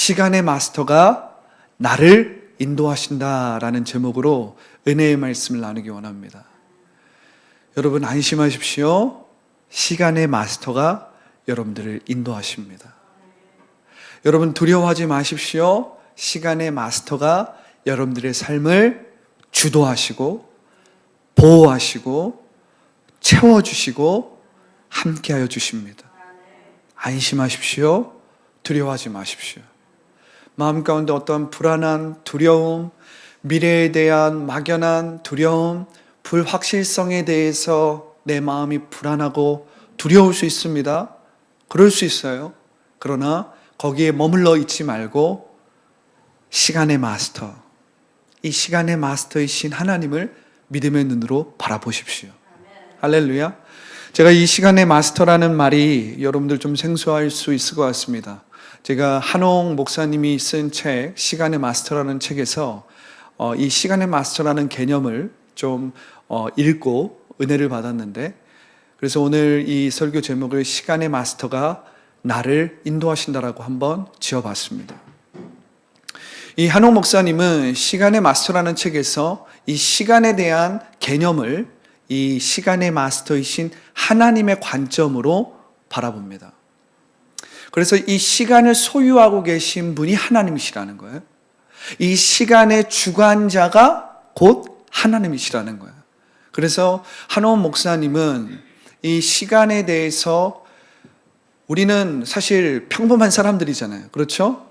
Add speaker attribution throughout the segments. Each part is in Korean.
Speaker 1: 시간의 마스터가 나를 인도하신다라는 제목으로 은혜의 말씀을 나누기 원합니다. 여러분 안심하십시오. 시간의 마스터가 여러분들을 인도하십니다. 여러분 두려워하지 마십시오. 시간의 마스터가 여러분들의 삶을 주도하시고 보호하시고 채워주시고 함께하여 주십니다. 안심하십시오. 두려워하지 마십시오. 마음 가운데 어떠한 불안한 두려움, 미래에 대한 막연한 두려움, 불확실성에 대해서 내 마음이 불안하고 두려울 수 있습니다. 그럴 수 있어요. 그러나 거기에 머물러 있지 말고 시간의 마스터, 이 시간의 마스터이신 하나님을 믿음의 눈으로 바라보십시오. 할렐루야. 제가 이 시간의 마스터라는 말이 여러분들 좀 생소할 수 있을 것 같습니다. 제가 한홍 목사님이 쓴 책 시간의 마스터라는 책에서 이 시간의 마스터라는 개념을 좀 읽고 은혜를 받았는데, 그래서 오늘 이 설교 제목을 시간의 마스터가 나를 인도하신다라고 한번 지어봤습니다. 이 한홍 목사님은 시간의 마스터라는 책에서 이 시간에 대한 개념을 이 시간의 마스터이신 하나님의 관점으로 바라봅니다. 그래서 이 시간을 소유하고 계신 분이 하나님이시라는 거예요. 이 시간의 주관자가 곧 하나님이시라는 거예요. 그래서 한홍 목사님은 이 시간에 대해서, 우리는 사실 평범한 사람들이잖아요. 그렇죠?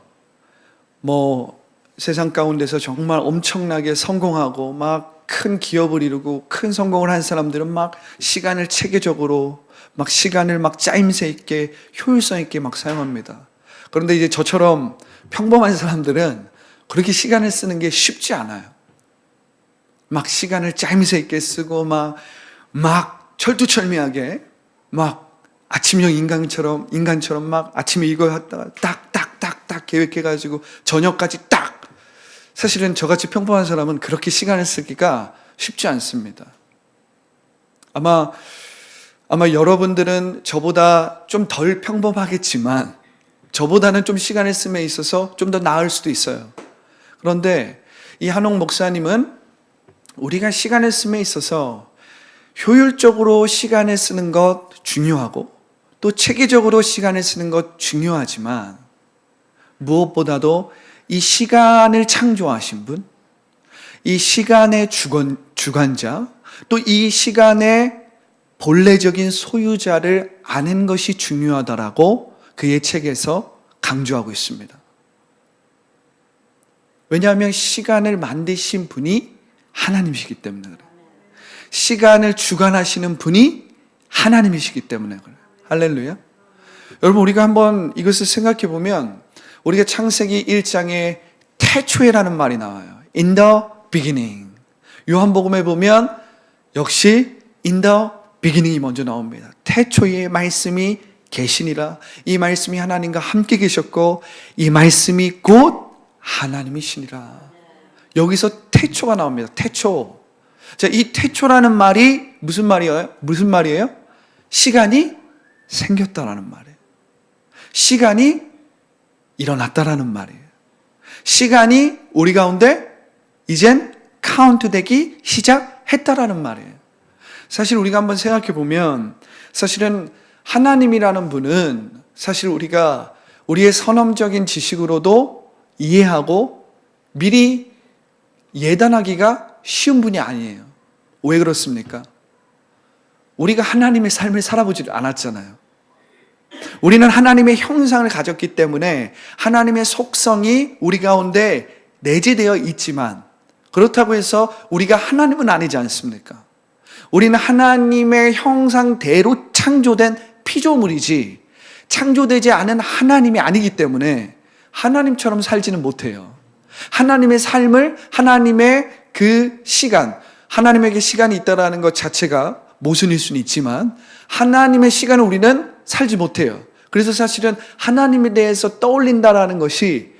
Speaker 1: 세상 가운데서 정말 엄청나게 성공하고 막 큰 기업을 이루고 큰 성공을 한 사람들은 막 시간을 체계적으로 막 시간을 막 짜임새 있게 효율성 있게 막 사용합니다. 그런데 이제 저처럼 평범한 사람들은 그렇게 시간을 쓰는 게 쉽지 않아요. 막 시간을 짜임새 있게 쓰고 막 철두철미하게 막 아침형 인간처럼 막 아침에 이거 했다가 딱 계획해가지고 저녁까지 딱. 사실은 저같이 평범한 사람은 그렇게 시간을 쓰기가 쉽지 않습니다. 아마 여러분들은 저보다 좀 덜 평범하겠지만 저보다는 좀 시간을 씀에 있어서 좀 더 나을 수도 있어요. 그런데 이 한홍 목사님은 우리가 시간을 씀에 있어서 효율적으로 시간을 쓰는 것 중요하고 또 체계적으로 시간을 쓰는 것 중요하지만 무엇보다도 이 시간을 창조하신 분, 이 시간의 주관자, 또 이 시간의 본래적인 소유자를 아는 것이 중요하다라고 그의 책에서 강조하고 있습니다. 왜냐하면 시간을 만드신 분이 하나님이시기 때문에 그래요. 시간을 주관하시는 분이 하나님이시기 때문에 그래요. 할렐루야. 여러분, 우리가 한번 이것을 생각해 보면 우리가 창세기 1장에 태초에라는 말이 나와요. In the beginning. 요한복음에 보면 역시 in the beginning이 먼저 나옵니다. 태초에 말씀이 계시니라. 이 말씀이 하나님과 함께 계셨고 이 말씀이 곧 하나님이시니라. 여기서 태초가 나옵니다. 태초. 자, 이 태초라는 말이 무슨 말이에요? 시간이 생겼다라는 말이에요. 시간이 일어났다라는 말이에요. 시간이 우리 가운데 이젠 카운트되기 시작했다라는 말이에요. 사실 우리가 한번 생각해 보면 사실은 하나님이라는 분은 사실 우리가 우리의 선험적인 지식으로도 이해하고 미리 예단하기가 쉬운 분이 아니에요. 왜 그렇습니까? 우리가 하나님의 삶을 살아보지 않았잖아요. 우리는 하나님의 형상을 가졌기 때문에 하나님의 속성이 우리 가운데 내재되어 있지만 그렇다고 해서 우리가 하나님은 아니지 않습니까? 우리는 하나님의 형상대로 창조된 피조물이지 창조되지 않은 하나님이 아니기 때문에 하나님처럼 살지는 못해요. 하나님의 삶을 하나님의 그 시간, 하나님에게 시간이 있다는 것 자체가 모순일 수는 있지만 하나님의 시간을 우리는 살지 못해요. 그래서 사실은 하나님에 대해서 떠올린다라는 것이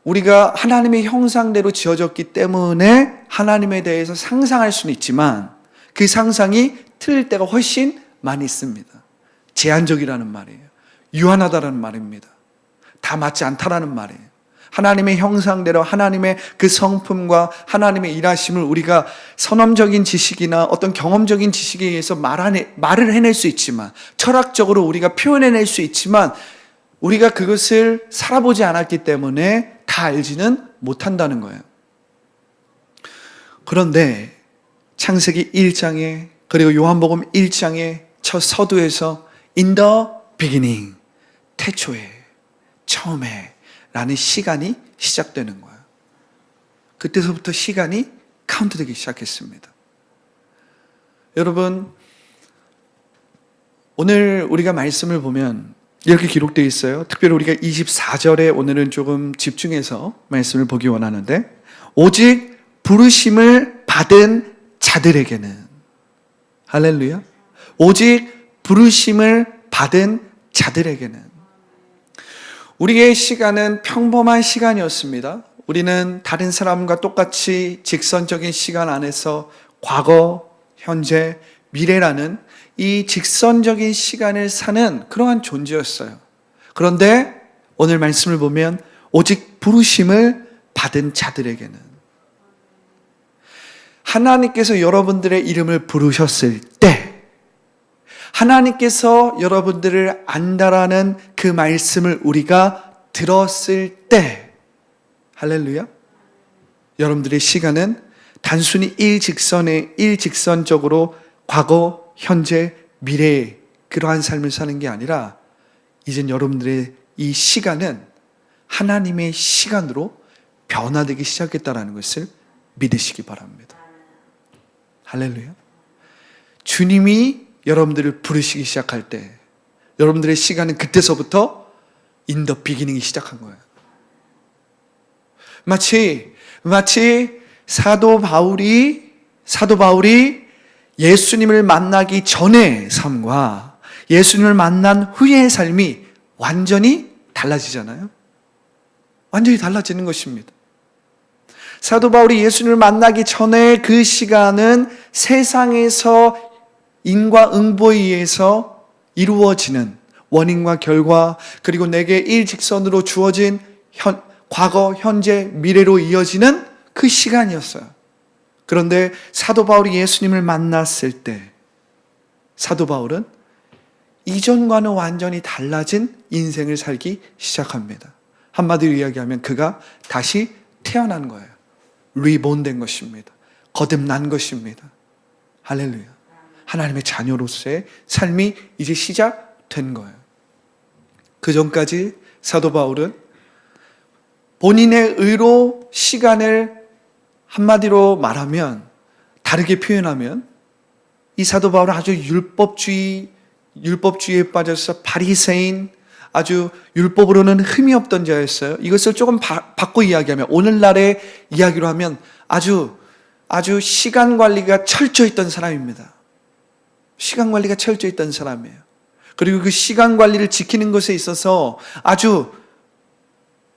Speaker 1: 우리가 하나님의 형상대로 지어졌기 때문에 하나님에 대해서 상상할 수는 있지만 그 상상이 틀릴 때가 훨씬 많이 있습니다. 제한적이라는 말이에요. 유한하다라는 말입니다. 다 맞지 않다라는 말이에요. 하나님의 형상대로 하나님의 그 성품과 하나님의 일하심을 우리가 선험적인 지식이나 어떤 경험적인 지식에 의해서 말을 해낼 수 있지만, 철학적으로 우리가 표현해낼 수 있지만, 우리가 그것을 살아보지 않았기 때문에 다 알지는 못한다는 거예요. 그런데 창세기 1장에 그리고 요한복음 1장의 첫 서두에서 In the beginning, 태초에, 처음에 라는 시간이 시작되는 거예요. 그때서부터 시간이 카운트되기 시작했습니다. 여러분, 오늘 우리가 말씀을 보면 이렇게 기록되어 있어요. 특별히 우리가 24절에 오늘은 조금 집중해서 말씀을 보기 원하는데, 오직 부르심을 받은 자들에게는, 할렐루야, 오직 부르심을 받은 자들에게는. 우리의 시간은 평범한 시간이었습니다. 우리는 다른 사람과 똑같이 직선적인 시간 안에서 과거, 현재, 미래라는 이 직선적인 시간을 사는 그러한 존재였어요. 그런데 오늘 말씀을 보면 오직 부르심을 받은 자들에게는, 하나님께서 여러분들의 이름을 부르셨을 때, 하나님께서 여러분들을 안다라는 그 말씀을 우리가 들었을 때, 할렐루야, 여러분들의 시간은 단순히 일직선적으로 과거, 현재, 미래의 그러한 삶을 사는 게 아니라, 이젠 여러분들의 이 시간은 하나님의 시간으로 변화되기 시작했다는 것을 믿으시기 바랍니다. 할렐루야. 주님이 여러분들을 부르시기 시작할 때, 여러분들의 시간은 그때서부터 In the beginning이 시작한 거예요. 마치 사도 바울이 예수님을 만나기 전의 삶과 예수님을 만난 후의 삶이 완전히 달라지잖아요. 완전히 달라지는 것입니다. 사도 바울이 예수님을 만나기 전에 그 시간은 세상에서 인과응보에 의해서 이루어지는 원인과 결과, 그리고 내게 일직선으로 주어진 과거, 현재, 미래로 이어지는 그 시간이었어요. 그런데 사도 바울이 예수님을 만났을 때, 사도 바울은 이전과는 완전히 달라진 인생을 살기 시작합니다. 한마디로 이야기하면 그가 다시 태어난 거예요. 리본된 것입니다. 거듭난 것입니다. 할렐루야. 하나님의 자녀로서의 삶이 이제 시작된 거예요. 그 전까지 사도 바울은 본인의 의로 시간을 한마디로 말하면, 다르게 표현하면, 이 사도 바울은 아주 율법주의에 빠져서 바리새인, 아주 율법으로는 흠이 없던 자였어요. 이것을 조금 바꿔 이야기하면, 오늘날의 이야기로 하면 아주 시간 관리가 철저히 있던 사람입니다. 시간 관리가 철저히 있던 사람이에요. 그리고 그 시간 관리를 지키는 것에 있어서 아주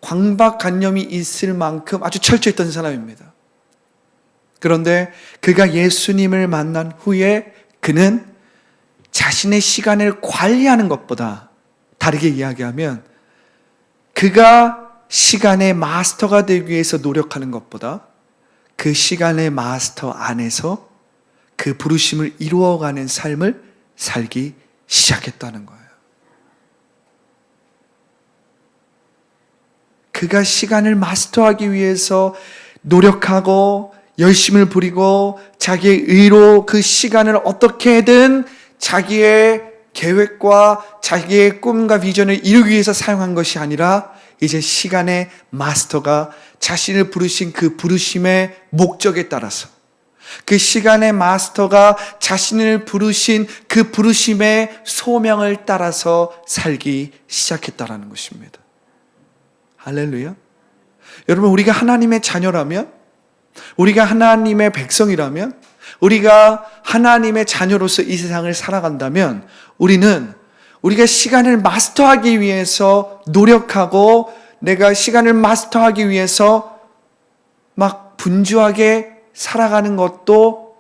Speaker 1: 강박관념이 있을 만큼 아주 철저히 있던 사람입니다. 그런데 그가 예수님을 만난 후에 그는 자신의 시간을 관리하는 것보다, 다르게 이야기하면 그가 시간의 마스터가 되기 위해서 노력하는 것보다 그 시간의 마스터 안에서 그 부르심을 이루어가는 삶을 살기 시작했다는 거예요. 그가 시간을 마스터하기 위해서 노력하고 열심을 부리고 자기의 의로 그 시간을 어떻게든 자기의 계획과 자기의 꿈과 비전을 이루기 위해서 사용한 것이 아니라, 이제 시간의 마스터가 자신을 부르신 그 부르심의 목적에 따라서, 그 시간의 마스터가 자신을 부르신 그 부르심의 소명을 따라서 살기 시작했다는 것입니다. 할렐루야. 여러분, 우리가 하나님의 자녀라면, 우리가 하나님의 백성이라면, 우리가 하나님의 자녀로서 이 세상을 살아간다면, 우리가 시간을 마스터하기 위해서 노력하고, 내가 시간을 마스터하기 위해서 막 분주하게 살아가는 것도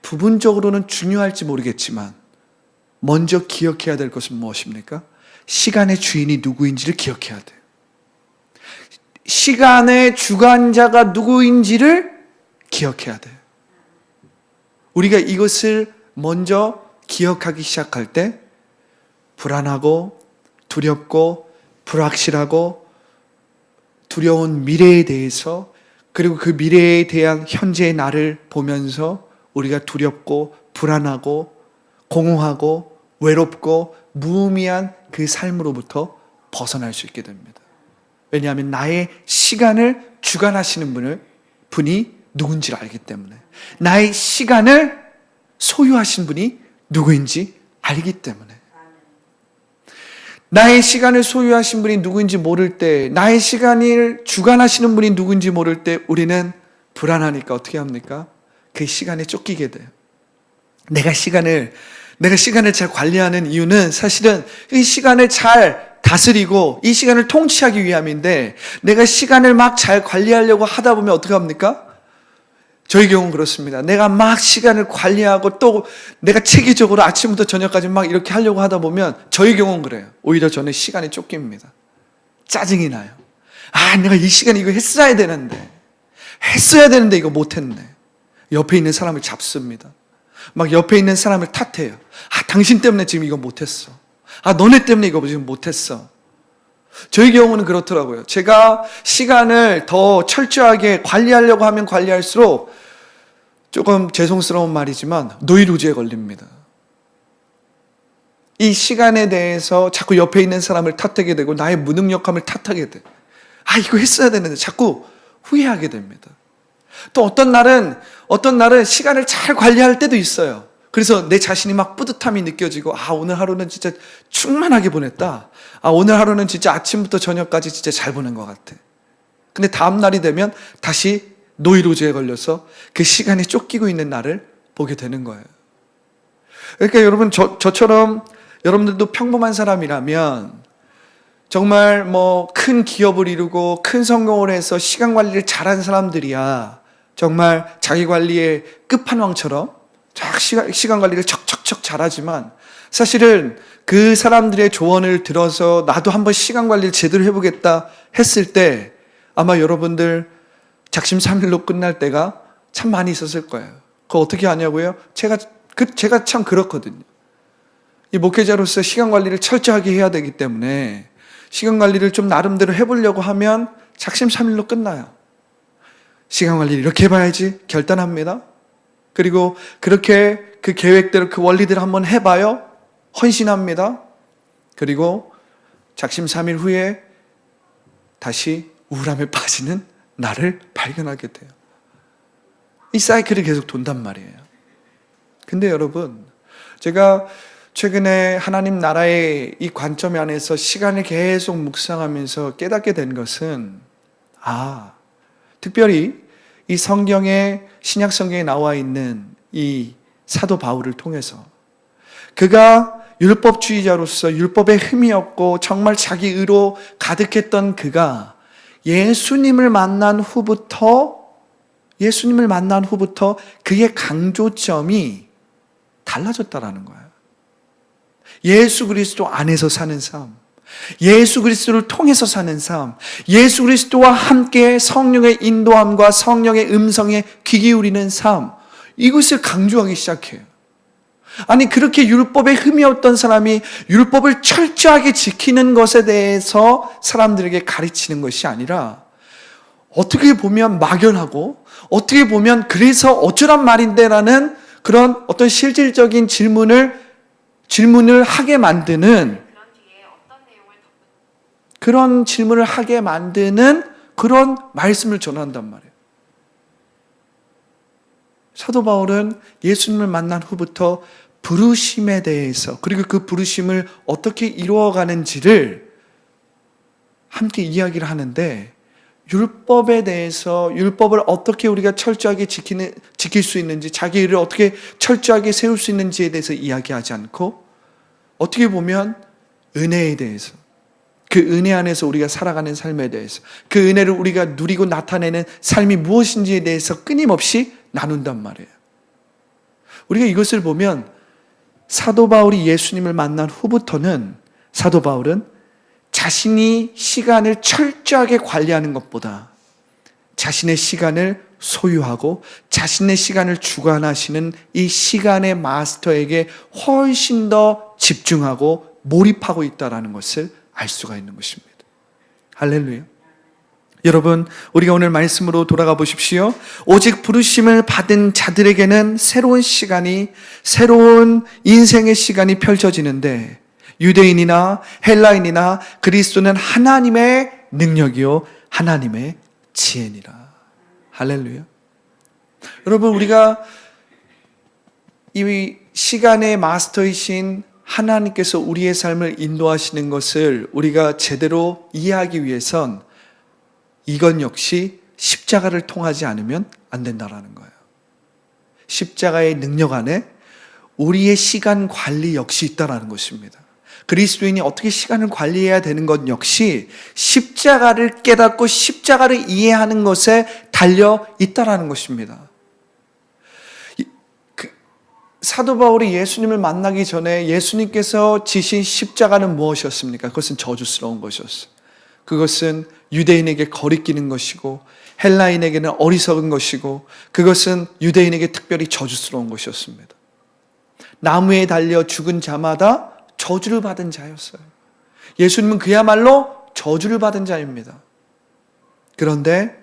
Speaker 1: 부분적으로는 중요할지 모르겠지만, 먼저 기억해야 될 것은 무엇입니까? 시간의 주인이 누구인지를 기억해야 돼요. 시간의 주관자가 누구인지를 기억해야 돼요. 우리가 이것을 먼저 기억하기 시작할 때 불안하고 두렵고 불확실하고 두려운 미래에 대해서, 그리고 그 미래에 대한 현재의 나를 보면서 우리가 두렵고 불안하고 공허하고 외롭고 무의미한 그 삶으로부터 벗어날 수 있게 됩니다. 왜냐하면 나의 시간을 주관하시는 분이 누군지를 알기 때문에, 나의 시간을 소유하신 분이 누구인지 알기 때문에, 나의 시간을 소유하신 분이 누구인지 모를 때, 나의 시간을 주관하시는 분이 누구인지 모를 때 우리는 불안하니까 어떻게 합니까? 그 시간에 쫓기게 돼요. 내가 시간을 잘 관리하는 이유는 사실은 이 시간을 잘 다스리고 이 시간을 통치하기 위함인데, 내가 시간을 막 잘 관리하려고 하다 보면 어떻게 합니까? 저희 경우는 그렇습니다. 내가 막 시간을 관리하고 또 내가 체계적으로 아침부터 저녁까지 막 이렇게 하려고 하다 보면 저희 경우는 그래요. 오히려 저는 시간이 쫓깁니다. 짜증이 나요. 내가 이 시간에 이거 했어야 되는데 이거 못했네. 옆에 있는 사람을 잡습니다. 막 옆에 있는 사람을 탓해요. 당신 때문에 지금 이거 못했어. 너네 때문에 이거 지금 못했어. 저희 경우는 그렇더라고요. 제가 시간을 더 철저하게 관리하려고 하면 관리할수록, 조금 죄송스러운 말이지만, 노이로제에 걸립니다. 이 시간에 대해서 자꾸 옆에 있는 사람을 탓하게 되고 나의 무능력함을 탓하게 돼. 이거 했어야 되는데 자꾸 후회하게 됩니다. 또 어떤 날은 시간을 잘 관리할 때도 있어요. 그래서 내 자신이 막 뿌듯함이 느껴지고, 오늘 하루는 진짜 충만하게 보냈다. 오늘 하루는 진짜 아침부터 저녁까지 진짜 잘 보낸 것 같아. 근데 다음 날이 되면 다시 노이로제에 걸려서 그 시간에 쫓기고 있는 나를 보게 되는 거예요. 그러니까 여러분, 저처럼 여러분들도 평범한 사람이라면, 정말 큰 기업을 이루고 큰 성공을 해서 시간 관리를 잘한 사람들이야 정말 자기 관리의 끝판왕처럼 시간 관리를 척척척 잘하지만, 사실은 그 사람들의 조언을 들어서 나도 한번 시간 관리를 제대로 해보겠다 했을 때 아마 여러분들 작심삼일로 끝날 때가 참 많이 있었을 거예요. 그거 어떻게 하냐고요? 제가 참 그렇거든요. 이 목회자로서 시간 관리를 철저하게 해야 되기 때문에 시간 관리를 좀 나름대로 해보려고 하면 작심삼일로 끝나요. 시간 관리를 이렇게 해봐야지 결단합니다. 그리고 그렇게 그 계획대로 그 원리대로 한번 해봐요. 헌신합니다. 그리고 작심삼일 후에 다시 우울함에 빠지는 나를 발견하게 돼요. 이 사이클이 계속 돈단 말이에요. 근데 여러분, 제가 최근에 하나님 나라의 이 관점 안에서 시간을 계속 묵상하면서 깨닫게 된 것은, 특별히 이 성경에, 신약 성경에 나와 있는 이 사도 바울을 통해서, 그가 율법주의자로서 율법에 흠이 없고 정말 자기 의로 가득했던 그가 예수님을 만난 후부터 그의 강조점이 달라졌다라는 거예요. 예수 그리스도 안에서 사는 삶, 예수 그리스도를 통해서 사는 삶, 예수 그리스도와 함께 성령의 인도함과 성령의 음성에 귀 기울이는 삶, 이것을 강조하기 시작해요. 그렇게 율법에 흠이 없던 사람이 율법을 철저하게 지키는 것에 대해서 사람들에게 가르치는 것이 아니라, 어떻게 보면 막연하고 어떻게 보면 그래서 어쩌란 말인데라는 그런 어떤 실질적인 질문을 하게 만드는, 그런 질문을 하게 만드는 그런 말씀을 전한단 말이에요. 사도 바울은 예수님을 만난 후부터 부르심에 대해서, 그리고 그 부르심을 어떻게 이루어가는지를 함께 이야기를 하는데, 율법에 대해서, 율법을 어떻게 우리가 철저하게 지킬 수 있는지, 자기 일을 어떻게 철저하게 세울 수 있는지에 대해서 이야기하지 않고, 어떻게 보면 은혜에 대해서, 그 은혜 안에서 우리가 살아가는 삶에 대해서, 그 은혜를 우리가 누리고 나타내는 삶이 무엇인지에 대해서 끊임없이 나눈단 말이에요. 우리가 이것을 보면 사도 바울이 예수님을 만난 후부터는 사도 바울은 자신이 시간을 철저하게 관리하는 것보다 자신의 시간을 소유하고 자신의 시간을 주관하시는 이 시간의 마스터에게 훨씬 더 집중하고 몰입하고 있다는 것을 알 수가 있는 것입니다. 할렐루야. 여러분, 우리가 오늘 말씀으로 돌아가 보십시오. 오직 부르심을 받은 자들에게는 새로운 시간이, 새로운 인생의 시간이 펼쳐지는데, 유대인이나 헬라인이나 그리스도는 하나님의 능력이요 하나님의 지혜니라. 할렐루야. 여러분, 우리가 이 시간의 마스터이신 하나님께서 우리의 삶을 인도하시는 것을 우리가 제대로 이해하기 위해선 이건 역시 십자가를 통하지 않으면 안 된다라는 거예요. 십자가의 능력 안에 우리의 시간 관리 역시 있다라는 것입니다. 그리스도인이 어떻게 시간을 관리해야 되는 것 역시 십자가를 깨닫고 십자가를 이해하는 것에 달려 있다라는 것입니다. 사도 바울이 예수님을 만나기 전에 예수님께서 지신 십자가는 무엇이었습니까? 그것은 저주스러운 것이었어요. 그것은 유대인에게 거리끼는 것이고 헬라인에게는 어리석은 것이고 그것은 유대인에게 특별히 저주스러운 것이었습니다. 나무에 달려 죽은 자마다 저주를 받은 자였어요. 예수님은 그야말로 저주를 받은 자입니다. 그런데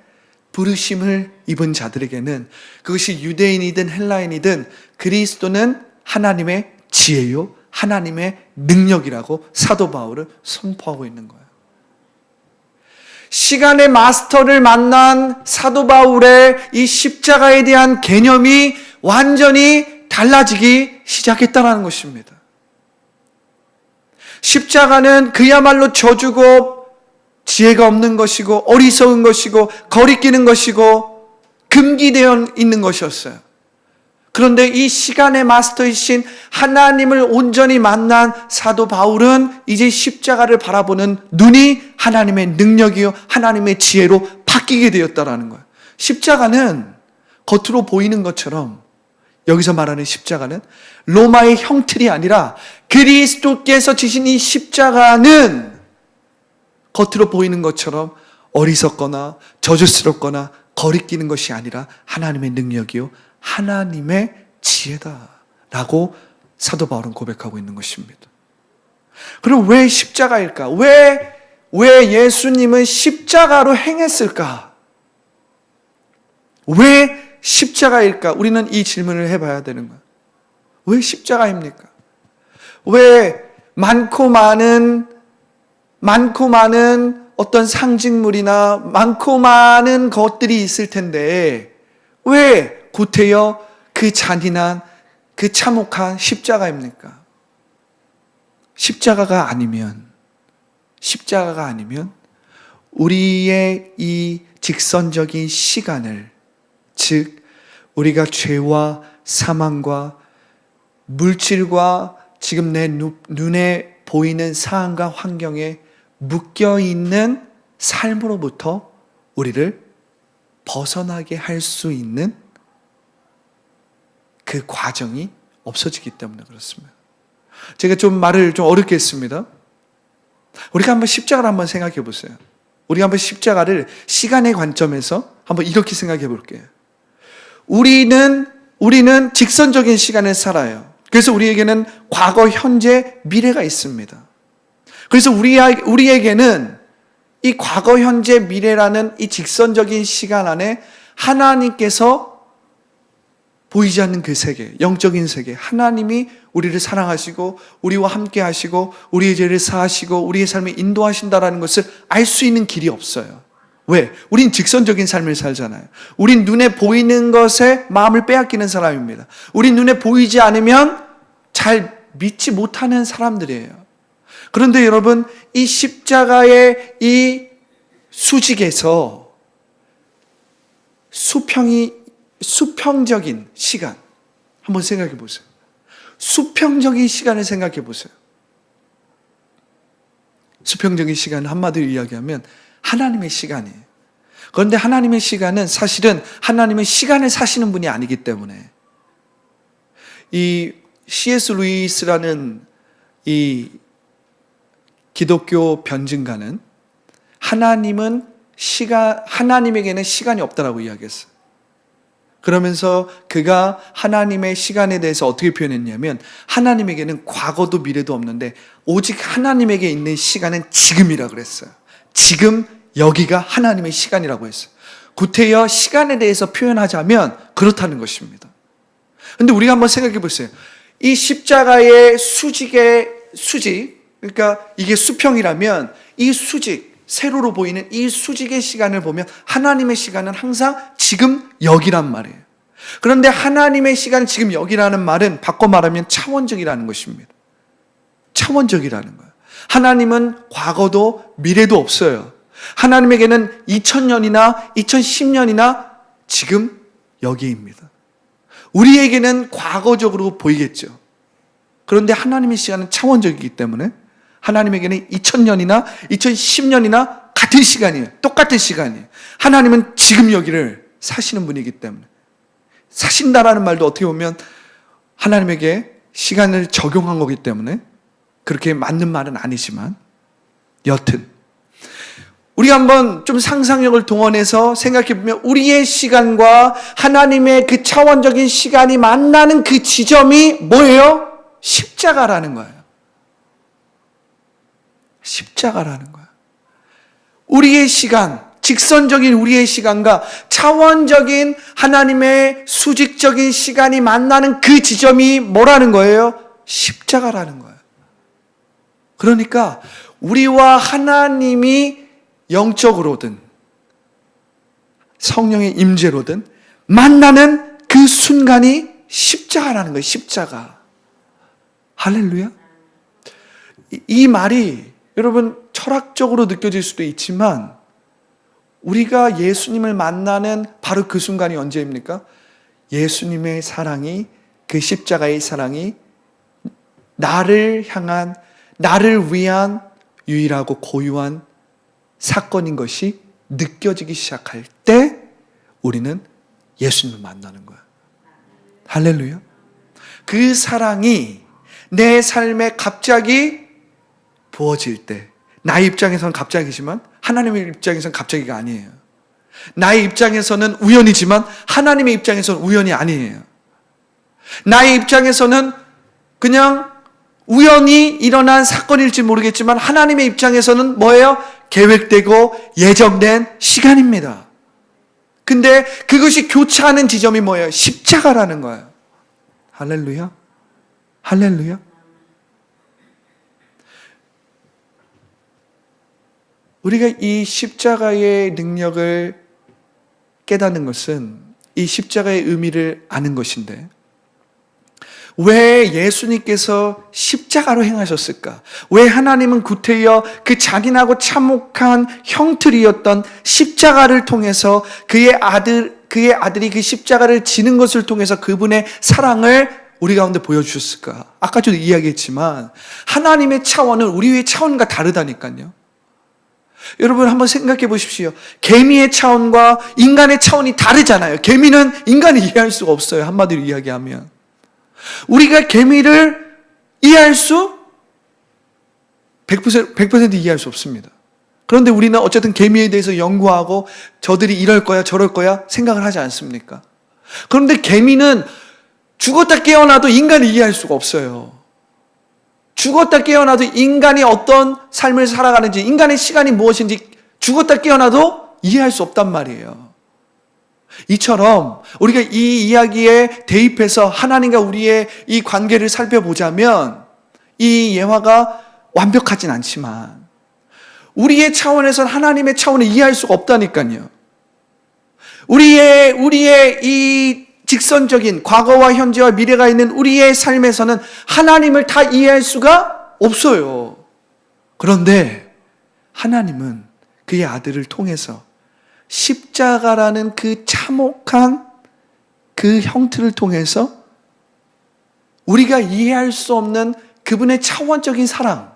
Speaker 1: 부르심을 입은 자들에게는 그것이 유대인이든 헬라인이든 그리스도는 하나님의 지혜요 하나님의 능력이라고 사도 바울은 선포하고 있는 거예요. 시간의 마스터를 만난 사도 바울의 이 십자가에 대한 개념이 완전히 달라지기 시작했다는 것입니다. 십자가는 그야말로 저주고 지혜가 없는 것이고 어리석은 것이고 거리끼는 것이고 금기되어 있는 것이었어요. 그런데 이 시간의 마스터이신 하나님을 온전히 만난 사도 바울은 이제 십자가를 바라보는 눈이 하나님의 능력이요 하나님의 지혜로 바뀌게 되었다라는 거예요. 십자가는 겉으로 보이는 것처럼 여기서 말하는 십자가는 로마의 형틀이 아니라 그리스도께서 지신 이 십자가는 겉으로 보이는 것처럼 어리석거나 저주스럽거나 거리끼는 것이 아니라 하나님의 능력이요 하나님의 지혜다라고 사도 바울은 고백하고 있는 것입니다. 그럼 왜 십자가일까? 왜 예수님은 십자가로 행했을까? 왜 십자가일까? 우리는 이 질문을 해봐야 되는 거야. 왜 십자가입니까? 왜 많고 많은 어떤 상징물이나 많고 많은 것들이 있을 텐데 왜 구태여 그 잔인한 그 참혹한 십자가입니까? 십자가가 아니면 우리의 이 직선적인 시간을 즉 우리가 죄와 사망과 물질과 지금 내 눈에 보이는 상황과 환경에 묶여있는 삶으로부터 우리를 벗어나게 할 수 있는 그 과정이 없어지기 때문에 그렇습니다. 제가 말을 좀 어렵게 했습니다. 우리가 한번 십자가를 한번 생각해 보세요. 우리가 한번 십자가를 시간의 관점에서 한번 이렇게 생각해 볼게요. 우리는 직선적인 시간을 살아요. 그래서 우리에게는 과거, 현재, 미래가 있습니다. 그래서 우리에게는 이 과거, 현재, 미래라는 이 직선적인 시간 안에 하나님께서 보이지 않는 그 세계, 영적인 세계, 하나님이 우리를 사랑하시고 우리와 함께 하시고 우리의 죄를 사하시고 우리의 삶을 인도하신다라는 것을 알 수 있는 길이 없어요. 왜? 우린 직선적인 삶을 살잖아요. 우린 눈에 보이는 것에 마음을 빼앗기는 사람입니다. 우린 눈에 보이지 않으면 잘 믿지 못하는 사람들이에요. 그런데 여러분, 이 십자가의 이 수직에서 수평적인 시간 한번 생각해 보세요. 수평적인 시간을 생각해 보세요. 수평적인 시간은 한마디로 이야기하면 하나님의 시간이에요. 그런데 하나님의 시간은 사실은 하나님의 시간을 사시는 분이 아니기 때문에 이 C.S. 루이스라는 이 기독교 변증가는 하나님에게는 시간이 없다라고 이야기했어요. 그러면서 그가 하나님의 시간에 대해서 어떻게 표현했냐면 하나님에게는 과거도 미래도 없는데 오직 하나님에게 있는 시간은 지금이라고 그랬어요. 지금 여기가 하나님의 시간이라고 했어요. 구태여 시간에 대해서 표현하자면 그렇다는 것입니다. 근데 우리가 한번 생각해 보세요. 이 십자가의 수직, 그러니까 이게 수평이라면 이 수직, 세로로 보이는 이 수직의 시간을 보면 하나님의 시간은 항상 지금 여기란 말이에요. 그런데 하나님의 시간은 지금 여기라는 말은 바꿔 말하면 차원적이라는 것입니다. 차원적이라는 거예요. 하나님은 과거도 미래도 없어요. 하나님에게는 2000년이나 2010년이나 지금 여기입니다. 우리에게는 과거적으로 보이겠죠. 그런데 하나님의 시간은 차원적이기 때문에 하나님에게는 2000년이나 2010년이나 같은 시간이에요. 똑같은 시간이에요. 하나님은 지금 여기를 사시는 분이기 때문에 사신다라는 말도 어떻게 보면 하나님에게 시간을 적용한 거기 때문에 그렇게 맞는 말은 아니지만 여튼 우리가 한번 좀 상상력을 동원해서 생각해 보면 우리의 시간과 하나님의 그 차원적인 시간이 만나는 그 지점이 뭐예요? 십자가라는 거예요. 십자가라는 거예요. 우리의 시간, 직선적인 우리의 시간과 차원적인 하나님의 수직적인 시간이 만나는 그 지점이 뭐라는 거예요? 십자가라는 거예요. 그러니까 우리와 하나님이 영적으로든 성령의 임재로든 만나는 그 순간이 십자가라는 거예요. 십자가. 할렐루야. 이 말이 여러분 철학적으로 느껴질 수도 있지만 우리가 예수님을 만나는 바로 그 순간이 언제입니까? 예수님의 사랑이, 그 십자가의 사랑이 나를 향한, 나를 위한 유일하고 고유한 사건인 것이 느껴지기 시작할 때 우리는 예수님을 만나는 거야. 할렐루야. 그 사랑이 내 삶에 갑자기 부어질 때, 나의 입장에서는 갑자기지만 하나님의 입장에서는 갑자기가 아니에요. 나의 입장에서는 우연이지만 하나님의 입장에서는 우연이 아니에요. 나의 입장에서는 그냥 우연히 일어난 사건일지 모르겠지만 하나님의 입장에서는 뭐예요? 계획되고 예정된 시간입니다. 근데 그것이 교차하는 지점이 뭐예요? 십자가라는 거예요. 할렐루야. 할렐루야. 우리가 이 십자가의 능력을 깨닫는 것은 이 십자가의 의미를 아는 것인데 왜 예수님께서 십자가로 행하셨을까? 왜 하나님은 구태여 그 잔인하고 참혹한 형틀이었던 십자가를 통해서 그의 아들이 그 십자가를 지는 것을 통해서 그분의 사랑을 우리 가운데 보여주셨을까? 아까 저도 이야기했지만 하나님의 차원은 우리의 차원과 다르다니까요. 여러분 한번 생각해 보십시오. 개미의 차원과 인간의 차원이 다르잖아요. 개미는 인간이 이해할 수가 없어요. 한마디로 이야기하면. 우리가 개미를 이해할 수 100% 이해할 수 없습니다. 그런데 우리는 어쨌든 개미에 대해서 연구하고 저들이 이럴 거야 저럴 거야 생각을 하지 않습니까? 그런데 개미는 죽었다 깨어나도 인간이 이해할 수가 없어요. 죽었다 깨어나도 인간이 어떤 삶을 살아가는지, 인간의 시간이 무엇인지 죽었다 깨어나도 이해할 수 없단 말이에요. 이처럼 우리가 이 이야기에 대입해서 하나님과 우리의 이 관계를 살펴보자면 이 예화가 완벽하진 않지만 우리의 차원에서는 하나님의 차원을 이해할 수가 없다니까요. 우리의 이 직선적인 과거와 현재와 미래가 있는 우리의 삶에서는 하나님을 다 이해할 수가 없어요. 그런데 하나님은 그의 아들을 통해서 십자가라는 그 참혹한 그 형틀을 통해서 우리가 이해할 수 없는 그분의 차원적인 사랑,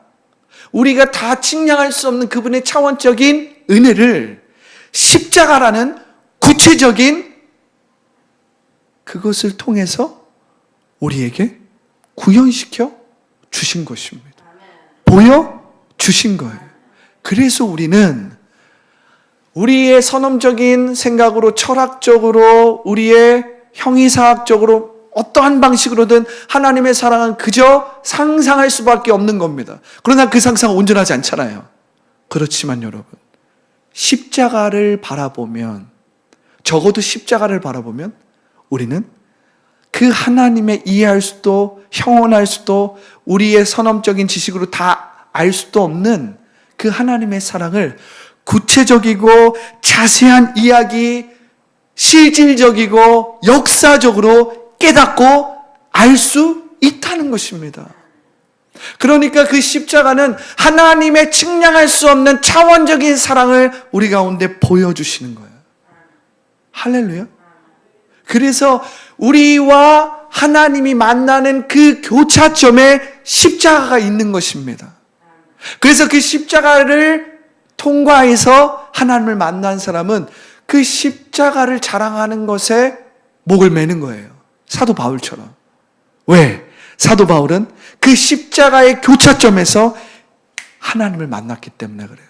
Speaker 1: 우리가 다 측량할 수 없는 그분의 차원적인 은혜를 십자가라는 구체적인 그것을 통해서 우리에게 구현시켜 주신 것입니다. 보여 주신 거예요. 그래서 우리는 우리의 선험적인 생각으로, 철학적으로, 우리의 형이사학적으로 어떠한 방식으로든 하나님의 사랑은 그저 상상할 수밖에 없는 겁니다. 그러나 그 상상은 온전하지 않잖아요. 그렇지만 여러분, 십자가를 바라보면, 적어도 십자가를 바라보면 우리는 그 하나님의 이해할 수도, 형언할 수도, 우리의 선험적인 지식으로 다 알 수도 없는 그 하나님의 사랑을 구체적이고 자세한 이야기, 실질적이고 역사적으로 깨닫고 알 수 있다는 것입니다. 그러니까 그 십자가는 하나님의 측량할 수 없는 차원적인 사랑을 우리 가운데 보여주시는 거예요. 할렐루야. 그래서 우리와 하나님이 만나는 그 교차점에 십자가가 있는 것입니다. 그래서 그 십자가를 통과해서 하나님을 만난 사람은 그 십자가를 자랑하는 것에 목을 매는 거예요. 사도 바울처럼. 왜? 사도 바울은 그 십자가의 교차점에서 하나님을 만났기 때문에 그래요.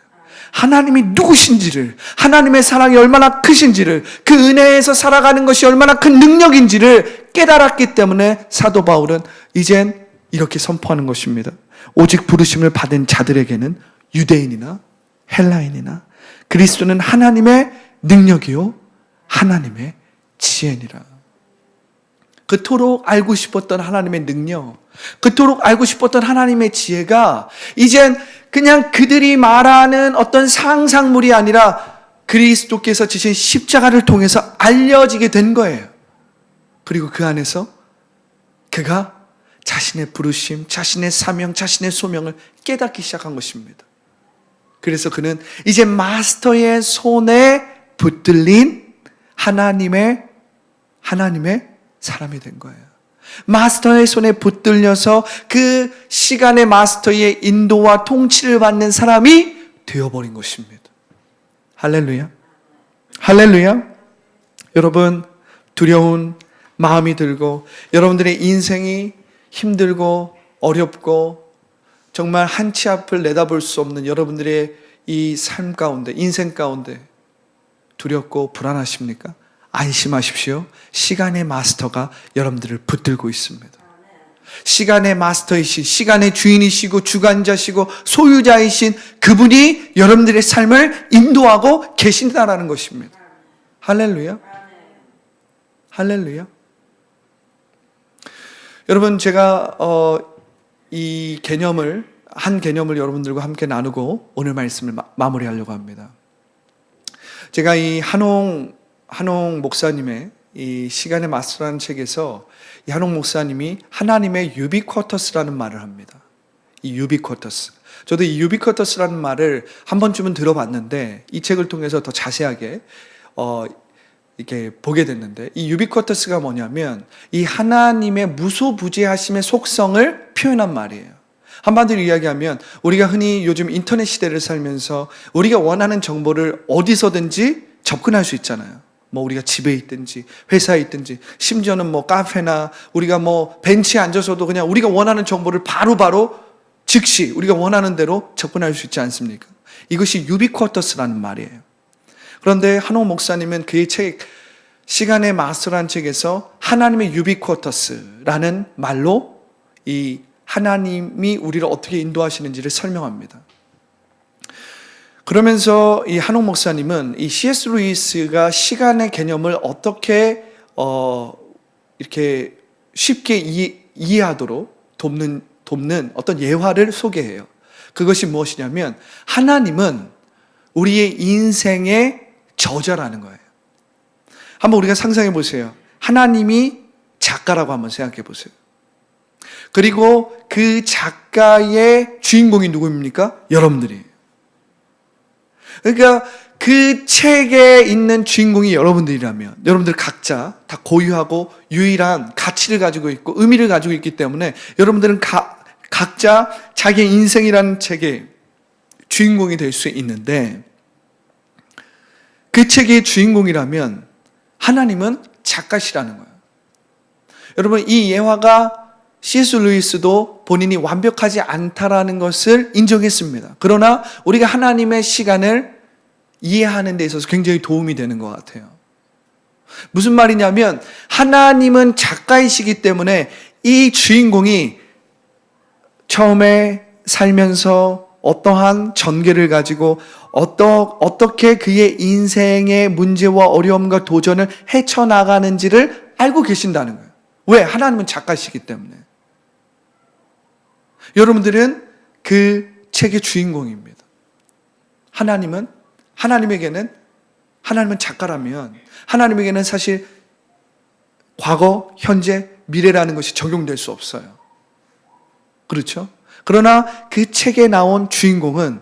Speaker 1: 하나님이 누구신지를, 하나님의 사랑이 얼마나 크신지를, 그 은혜에서 살아가는 것이 얼마나 큰 능력인지를 깨달았기 때문에 사도 바울은 이젠 이렇게 선포하는 것입니다. 오직 부르심을 받은 자들에게는 유대인이나 헬라인이나 그리스도는 하나님의 능력이요 하나님의 지혜니라. 그토록 알고 싶었던 하나님의 능력, 그토록 알고 싶었던 하나님의 지혜가 이젠 그냥 그들이 말하는 어떤 상상물이 아니라 그리스도께서 지신 십자가를 통해서 알려지게 된 거예요. 그리고 그 안에서 그가 자신의 부르심, 자신의 사명, 자신의 소명을 깨닫기 시작한 것입니다. 그래서 그는 이제 마스터의 손에 붙들린 하나님의 사람이 된 거예요. 마스터의 손에 붙들려서 그 시간의 마스터의 인도와 통치를 받는 사람이 되어버린 것입니다. 할렐루야. 할렐루야. 여러분, 두려운 마음이 들고 여러분들의 인생이 힘들고 어렵고 정말 한치 앞을 내다볼 수 없는 여러분들의 이 삶 가운데, 인생 가운데 두렵고 불안하십니까? 안심하십시오. 시간의 마스터가 여러분들을 붙들고 있습니다. 시간의 마스터이신, 시간의 주인이시고 주관자시고 소유자이신 그분이 여러분들의 삶을 인도하고 계신다라는 것입니다. 할렐루야. 할렐루야. 여러분, 제가 이 한 개념을 여러분들과 함께 나누고 오늘 말씀을 마무리하려고 합니다. 제가 이 한홍 목사님의 이 시간의 마스터라는 책에서 이 한홍 목사님이 하나님의 유비쿼터스라는 말을 합니다. 이 유비쿼터스. 저도 이 유비쿼터스라는 말을 한 번쯤은 들어봤는데 이 책을 통해서 더 자세하게 이렇게 보게 됐는데, 이 유비쿼터스가 뭐냐면 이 하나님의 무소부재하심의 속성을 표현한 말이에요. 한마디로 이야기하면 우리가 흔히 요즘 인터넷 시대를 살면서 우리가 원하는 정보를 어디서든지 접근할 수 있잖아요. 뭐 우리가 집에 있든지 회사에 있든지 심지어는 뭐 카페나 우리가 뭐 벤치에 앉아서도 그냥 우리가 원하는 정보를 바로바로 즉시 우리가 원하는 대로 접근할 수 있지 않습니까? 이것이 유비쿼터스라는 말이에요. 그런데 한홍 목사님은 그의 책 시간의 마스터라는 책에서 하나님의 유비쿼터스라는 말로 이 하나님이 우리를 어떻게 인도하시는지를 설명합니다. 그러면서 이 한홍 목사님은 이 C.S. 루이스가 시간의 개념을 어떻게 이렇게 쉽게 이해하도록 돕는 어떤 예화를 소개해요. 그것이 무엇이냐면 하나님은 우리의 인생의 저자라는 거예요. 한번 우리가 상상해 보세요. 하나님이 작가라고 한번 생각해 보세요. 그리고 그 작가의 주인공이 누구입니까? 여러분들이에요. 그러니까 그 책에 있는 주인공이 여러분들이라면 여러분들 각자 다 고유하고 유일한 가치를 가지고 있고 의미를 가지고 있기 때문에 여러분들은 각자 자기의 인생이라는 책의 주인공이 될 수 있는데, 그 책의 주인공이라면 하나님은 작가시라는 거예요. 여러분, 이 예화가 C.S. 루이스도 본인이 완벽하지 않다라는 것을 인정했습니다. 그러나 우리가 하나님의 시간을 이해하는 데 있어서 굉장히 도움이 되는 것 같아요. 무슨 말이냐면 하나님은 작가이시기 때문에 이 주인공이 처음에 살면서 어떠한 전개를 가지고 어떻게 그의 인생의 문제와 어려움과 도전을 헤쳐나가는지를 알고 계신다는 거예요. 왜? 하나님은 작가시기 때문에. 여러분들은 그 책의 주인공입니다. 하나님은 작가라면 하나님에게는 사실 과거, 현재, 미래라는 것이 적용될 수 없어요. 그렇죠? 그러나 그 책에 나온 주인공은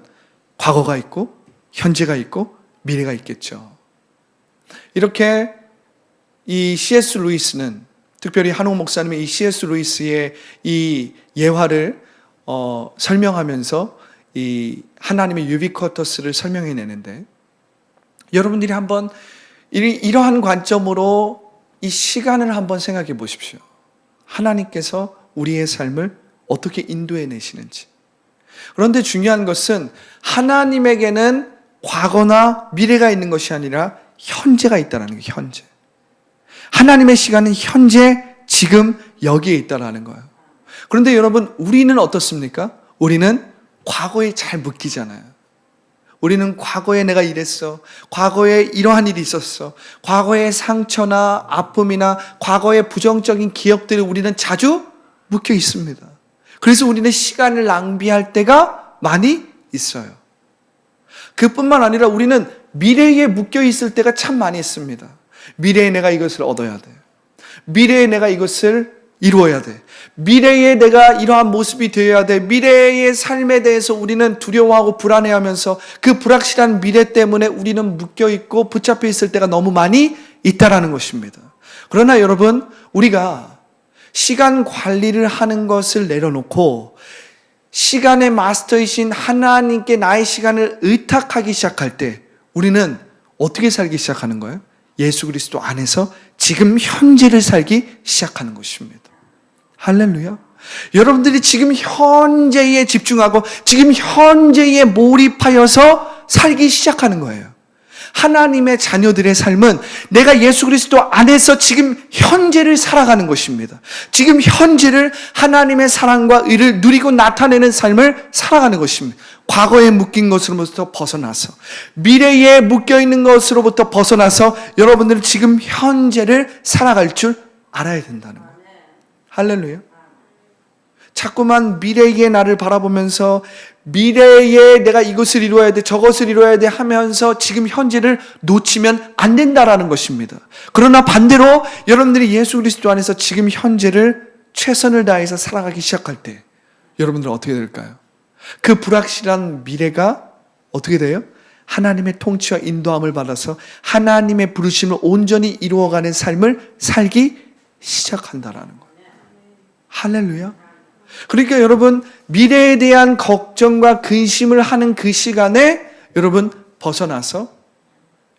Speaker 1: 과거가 있고 현재가 있고 미래가 있겠죠. 이렇게 이 C.S. 루이스는 특별히 한옥 목사님의 이 C.S. 루이스의 이 예화를 설명하면서 이 하나님의 유비쿼터스를 설명해내는데 여러분들이 한번 이러한 관점으로 이 시간을 한번 생각해 보십시오. 하나님께서 우리의 삶을 어떻게 인도해 내시는지. 그런데 중요한 것은 하나님에게는 과거나 미래가 있는 것이 아니라 현재가 있다는 거예요. 현재. 하나님의 시간은 현재, 지금 여기에 있다는 거예요. 그런데 여러분, 우리는 어떻습니까? 우리는 과거에 잘 묶이잖아요. 우리는 과거에 내가 이랬어. 과거에 이러한 일이 있었어. 과거의 상처나 아픔이나 과거의 부정적인 기억들을 우리는 자주 묶여 있습니다. 그래서 우리는 시간을 낭비할 때가 많이 있어요. 그뿐만 아니라 우리는 미래에 묶여 있을 때가 참 많이 있습니다. 미래에 내가 이것을 얻어야 돼. 미래에 내가 이것을 이루어야 돼. 미래에 내가 이러한 모습이 되어야 돼. 미래의 삶에 대해서 우리는 두려워하고 불안해하면서 그 불확실한 미래 때문에 우리는 묶여있고 붙잡혀 있을 때가 너무 많이 있다라는 것입니다. 그러나 여러분, 우리가 시간 관리를 하는 것을 내려놓고 시간의 마스터이신 하나님께 나의 시간을 의탁하기 시작할 때 우리는 어떻게 살기 시작하는 거예요? 예수 그리스도 안에서 지금 현재를 살기 시작하는 것입니다. 할렐루야. 여러분들이 지금 현재에 집중하고 지금 현재에 몰입하여서 살기 시작하는 거예요. 하나님의 자녀들의 삶은 내가 예수 그리스도 안에서 지금 현재를 살아가는 것입니다. 지금 현재를 하나님의 사랑과 의를 누리고 나타내는 삶을 살아가는 것입니다. 과거에 묶인 것으로부터 벗어나서 미래에 묶여있는 것으로부터 벗어나서 여러분들은 지금 현재를 살아갈 줄 알아야 된다는 거예요. 할렐루야. 자꾸만 미래의 나를 바라보면서 미래에 내가 이것을 이루어야 돼, 저것을 이루어야 돼 하면서 지금 현재를 놓치면 안 된다라는 것입니다. 그러나 반대로 여러분들이 예수 그리스도 안에서 지금 현재를 최선을 다해서 살아가기 시작할 때 여러분들은 어떻게 될까요? 그 불확실한 미래가 어떻게 돼요? 하나님의 통치와 인도함을 받아서 하나님의 부르심을 온전히 이루어가는 삶을 살기 시작한다라는 거예요. 할렐루야. 그러니까 여러분, 미래에 대한 걱정과 근심을 하는 그 시간에 여러분 벗어나서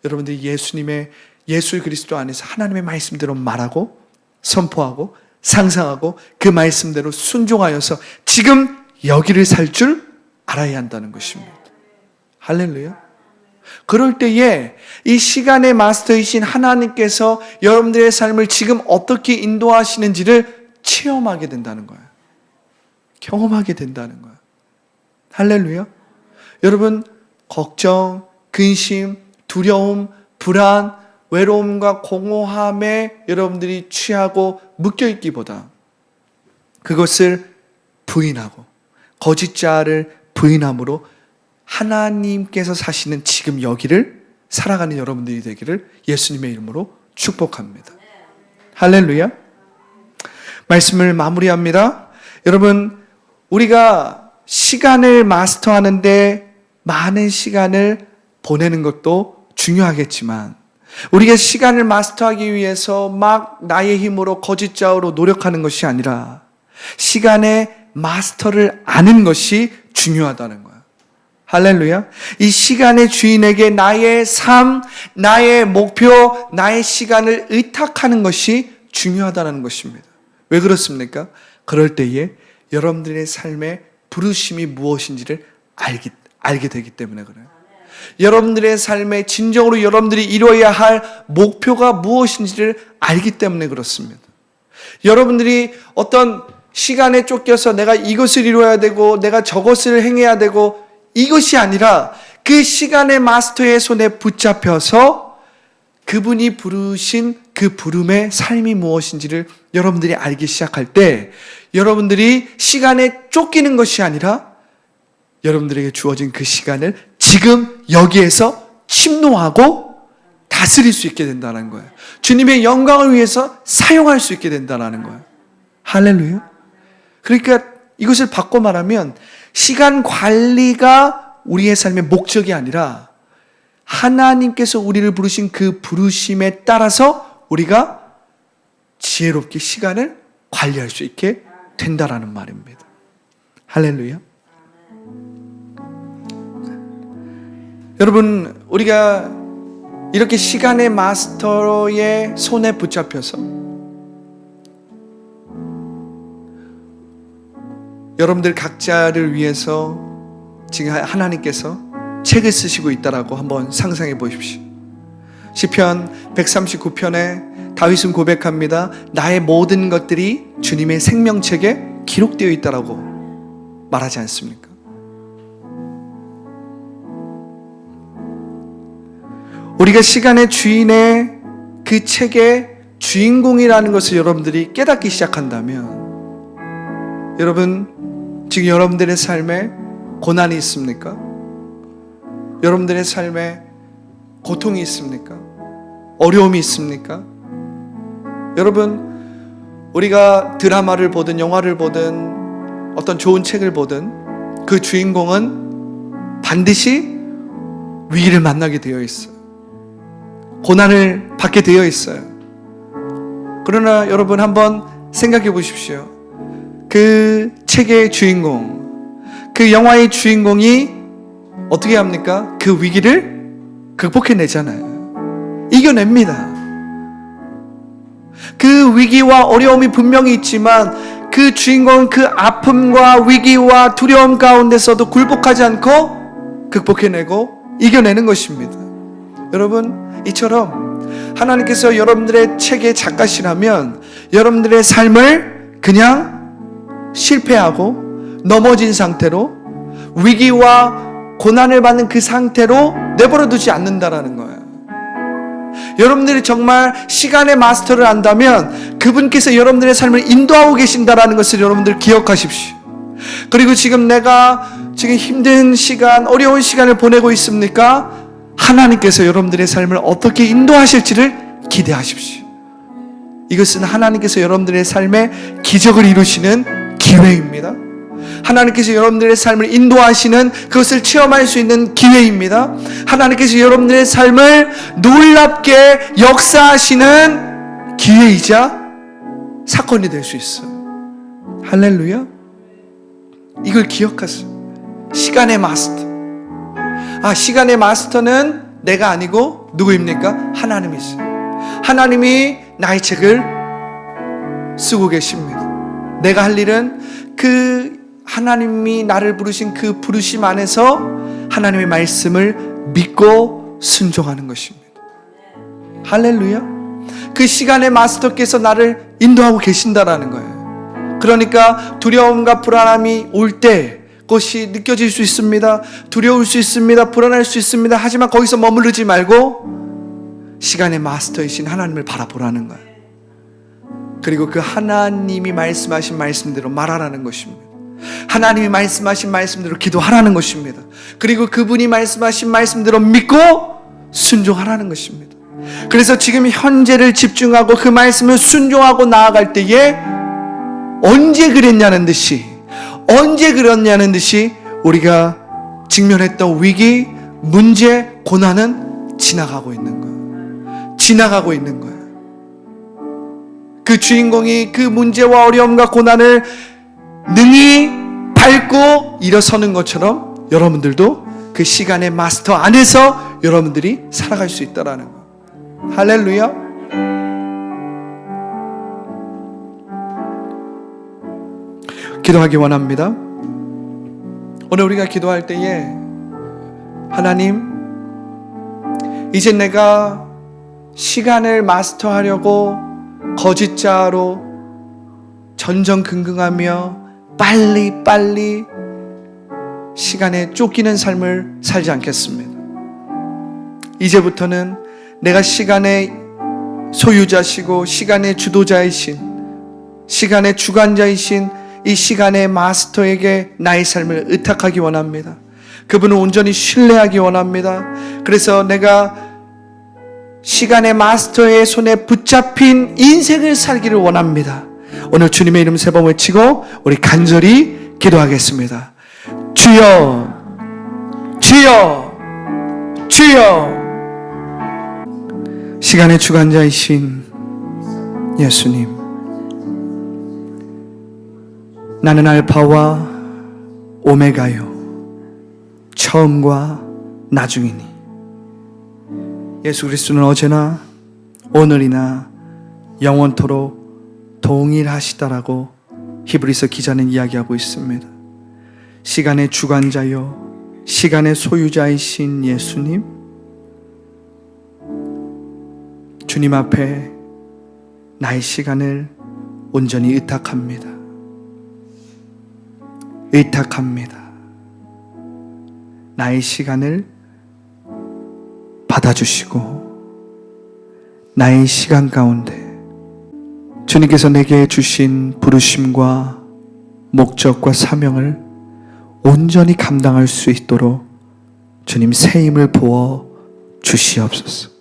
Speaker 1: 여러분들이 예수 그리스도 안에서 하나님의 말씀대로 말하고 선포하고 상상하고 그 말씀대로 순종하여서 지금 여기를 살 줄 알아야 한다는 것입니다. 할렐루야. 그럴 때에 이 시간의 마스터이신 하나님께서 여러분들의 삶을 지금 어떻게 인도하시는지를 체험하게 된다는 거예요. 경험하게 된다는 거예요. 할렐루야. 여러분, 걱정, 근심, 두려움, 불안, 외로움과 공허함에 여러분들이 취하고 묶여있기보다 그것을 부인하고 거짓자를 부인함으로 하나님께서 사시는 지금 여기를 살아가는 여러분들이 되기를 예수님의 이름으로 축복합니다. 할렐루야. 말씀을 마무리합니다. 여러분, 우리가 시간을 마스터하는데 많은 시간을 보내는 것도 중요하겠지만 우리가 시간을 마스터하기 위해서 막 나의 힘으로 거짓자로 노력하는 것이 아니라 시간의 마스터를 아는 것이 중요하다는 거예요. 할렐루야. 이 시간의 주인에게 나의 삶, 나의 목표, 나의 시간을 의탁하는 것이 중요하다는 것입니다. 왜 그렇습니까? 그럴 때에 여러분들의 삶의 부르심이 무엇인지를 알게 되기 때문에 그래요. 여러분들의 삶에 진정으로 여러분들이 이루어야 할 목표가 무엇인지를 알기 때문에 그렇습니다. 여러분들이 어떤 시간에 쫓겨서 내가 이것을 이루어야 되고 내가 저것을 행해야 되고 이것이 아니라 그 시간의 마스터의 손에 붙잡혀서 그분이 부르신 그 부름의 삶이 무엇인지를 여러분들이 알기 시작할 때 여러분들이 시간에 쫓기는 것이 아니라 여러분들에게 주어진 그 시간을 지금 여기에서 침노하고 다스릴 수 있게 된다는 거예요. 주님의 영광을 위해서 사용할 수 있게 된다는 거예요. 할렐루야. 그러니까 이것을 바꿔 말하면 시간 관리가 우리의 삶의 목적이 아니라 하나님께서 우리를 부르신 그 부르심에 따라서 우리가 지혜롭게 시간을 관리할 수 있게 된다라는 말입니다. 할렐루야. 여러분, 우리가 이렇게 시간의 마스터의 손에 붙잡혀서 여러분들 각자를 위해서 지금 하나님께서 책을 쓰시고 있다라고 한번 상상해 보십시오. 시편 139편에 다윗은 고백합니다. 나의 모든 것들이 주님의 생명책에 기록되어 있다라고 말하지 않습니까? 우리가 시간의 주인의 그 책의 주인공이라는 것을 여러분들이 깨닫기 시작한다면 여러분, 지금 여러분들의 삶에 고난이 있습니까? 여러분들의 삶에 고통이 있습니까? 어려움이 있습니까? 여러분, 우리가 드라마를 보든 영화를 보든 어떤 좋은 책을 보든 그 주인공은 반드시 위기를 만나게 되어 있어요. 고난을 받게 되어 있어요. 그러나 여러분 한번 생각해 보십시오. 그 책의 주인공, 그 영화의 주인공이 어떻게 합니까? 그 위기를 극복해내잖아요. 이겨냅니다. 그 위기와 어려움이 분명히 있지만 그 주인공은 그 아픔과 위기와 두려움 가운데서도 굴복하지 않고 극복해내고 이겨내는 것입니다. 여러분, 이처럼 하나님께서 여러분들의 책의 작가시라면 여러분들의 삶을 그냥 실패하고 넘어진 상태로 위기와 고난을 받는 그 상태로 내버려 두지 않는다라는 거예요. 여러분들이 정말 시간의 마스터를 안다면 그분께서 여러분들의 삶을 인도하고 계신다라는 것을 여러분들 기억하십시오. 그리고 지금 내가 힘든 시간, 어려운 시간을 보내고 있습니까? 하나님께서 여러분들의 삶을 어떻게 인도하실지를 기대하십시오. 이것은 하나님께서 여러분들의 삶에 기적을 이루시는 기회입니다. 하나님께서 여러분들의 삶을 인도하시는 그것을 체험할 수 있는 기회입니다. 하나님께서 여러분들의 삶을 놀랍게 역사하시는 기회이자 사건이 될 수 있어요. 할렐루야. 이걸 기억하세요. 시간의 마스터. 시간의 마스터는 내가 아니고 누구입니까? 하나님이세요. 하나님이 나의 책을 쓰고 계십니다. 내가 할 일은 그 하나님이 나를 부르신 그 부르심 안에서 하나님의 말씀을 믿고 순종하는 것입니다. 할렐루야. 그 시간의 마스터께서 나를 인도하고 계신다라는 거예요. 그러니까 두려움과 불안함이 올 때 그것이 느껴질 수 있습니다. 두려울 수 있습니다. 불안할 수 있습니다. 하지만 거기서 머무르지 말고 시간의 마스터이신 하나님을 바라보라는 거예요. 그리고 그 하나님이 말씀하신 말씀대로 말하라는 것입니다. 하나님이 말씀하신 말씀대로 기도하라는 것입니다. 그리고 그분이 말씀하신 말씀대로 믿고 순종하라는 것입니다. 그래서 지금 현재를 집중하고 그 말씀을 순종하고 나아갈 때에 언제 그랬냐는 듯이 우리가 직면했던 위기, 문제, 고난은 지나가고 있는 거예요. 지나가고 있는 거예요. 그 주인공이 그 문제와 어려움과 고난을 능히 밟고 일어서는 것처럼 여러분들도 그 시간의 마스터 안에서 여러분들이 살아갈 수 있다라는 거예요. 할렐루야. 기도하기 원합니다. 오늘 우리가 기도할 때에 하나님, 이제 내가 시간을 마스터하려고 거짓자로 전전긍긍하며 빨리 시간에 쫓기는 삶을 살지 않겠습니다. 이제부터는 내가 시간의 소유자시고 시간의 주도자이신, 시간의 주관자이신 이 시간의 마스터에게 나의 삶을 의탁하기 원합니다. 그분을 온전히 신뢰하기 원합니다. 그래서 내가 시간의 마스터의 손에 붙잡힌 인생을 살기를 원합니다. 오늘 주님의 이름 세 번 외치고 우리 간절히 기도하겠습니다. 주여, 주여, 주여. 시간의 주관자이신 예수님, 나는 알파와 오메가요, 처음과 나중이니 예수 그리스도는 어제나 오늘이나 영원토록 동일하시다라고 히브리서 기자는 이야기하고 있습니다. 시간의 주관자요, 시간의 소유자이신 예수님, 주님 앞에 나의 시간을 온전히 의탁합니다. 의탁합니다. 나의 시간을 받아주시고 나의 시간 가운데 주님께서 내게 주신 부르심과 목적과 사명을 온전히 감당할 수 있도록 주님 새 힘을 부어 주시옵소서.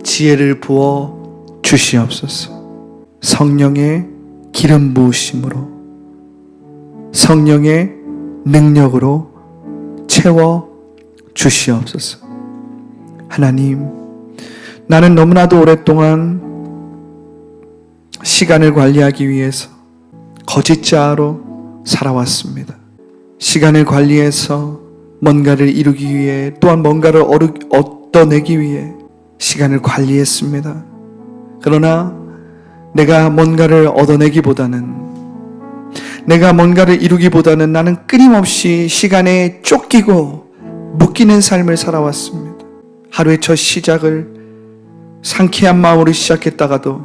Speaker 1: 지혜를 부어 주시옵소서. 성령의 기름 부으심으로, 성령의 능력으로 채워 주시옵소서. 하나님, 나는 너무나도 오랫동안 시간을 관리하기 위해서 거짓자로 살아왔습니다. 시간을 관리해서 뭔가를 이루기 위해, 또한 뭔가를 얻어내기 위해 시간을 관리했습니다. 그러나 내가 뭔가를 얻어내기보다는, 내가 뭔가를 이루기보다는 나는 끊임없이 시간에 쫓기고 묶이는 삶을 살아왔습니다. 하루의 첫 시작을 상쾌한 마음으로 시작했다가도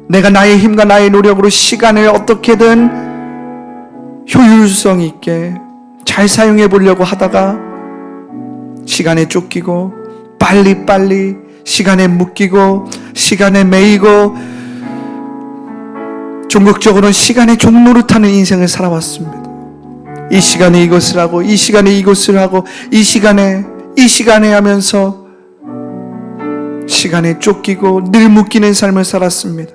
Speaker 1: 내가 나의 힘과 나의 노력으로 시간을 어떻게든 효율성 있게 잘 사용해 보려고 하다가 시간에 쫓기고 빨리 시간에 묶이고 시간에 매이고 종극적으로는 시간의 종노릇하는 인생을 살아왔습니다. 이 시간에 이것을 하고, 이 시간에 이것을 하고, 이 시간에 하면서 시간에 쫓기고 늘 묶이는 삶을 살았습니다.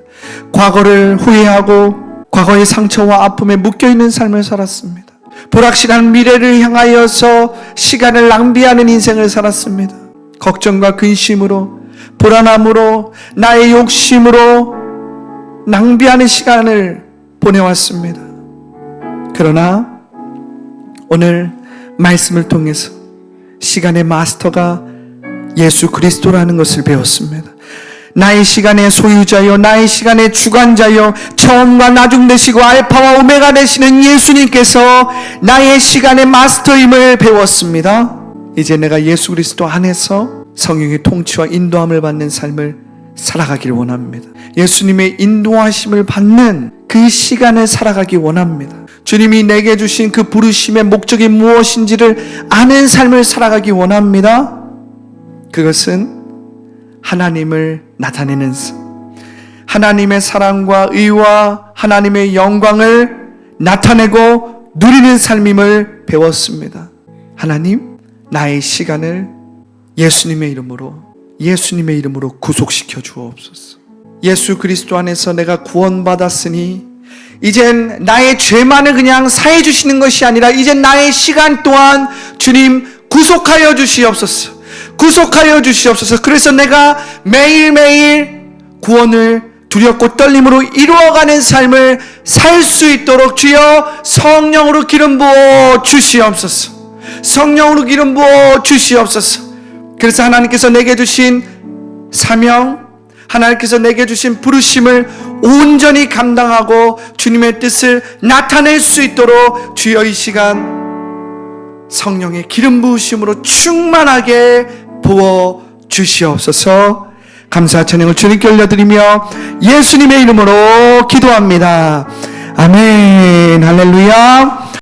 Speaker 1: 과거를 후회하고 과거의 상처와 아픔에 묶여있는 삶을 살았습니다. 불확실한 미래를 향하여서 시간을 낭비하는 인생을 살았습니다. 걱정과 근심으로, 불안함으로, 나의 욕심으로 낭비하는 시간을 보내왔습니다. 그러나 오늘 말씀을 통해서 시간의 마스터가 예수 그리스도라는 것을 배웠습니다. 나의 시간의 소유자요, 나의 시간의 주관자요, 처음과 나중 되시고 알파와 오메가 되시는 예수님께서 나의 시간의 마스터임을 배웠습니다. 이제 내가 예수 그리스도 안에서 성령의 통치와 인도함을 받는 삶을 살아가길 원합니다. 예수님의 인도하심을 받는 그 시간을 살아가기 원합니다. 주님이 내게 주신 그 부르심의 목적이 무엇인지를 아는 삶을 살아가기 원합니다. 그것은 하나님을 나타내는 삶, 하나님의 사랑과 의와 하나님의 영광을 나타내고 누리는 삶임을 배웠습니다. 하나님, 나의 시간을 예수님의 이름으로 구속시켜 주옵소서. 예수 그리스도 안에서 내가 구원받았으니 이젠 나의 죄만을 그냥 사해 주시는 것이 아니라 이젠 나의 시간 또한 주님 구속하여 주시옵소서. 구속하여 주시옵소서. 그래서 내가 매일매일 구원을 두렵고 떨림으로 이루어가는 삶을 살 수 있도록 주여 성령으로 기름 부어 주시옵소서. 성령으로 기름 부어 주시옵소서. 그래서 하나님께서 내게 주신 사명, 하나님께서 내게 주신 부르심을 온전히 감당하고 주님의 뜻을 나타낼 수 있도록 주여 이 시간 성령의 기름 부으심으로 충만하게 부어 주시옵소서. 감사 찬양을 주님께 올려드리며 예수님의 이름으로 기도합니다. 아멘. 할렐루야.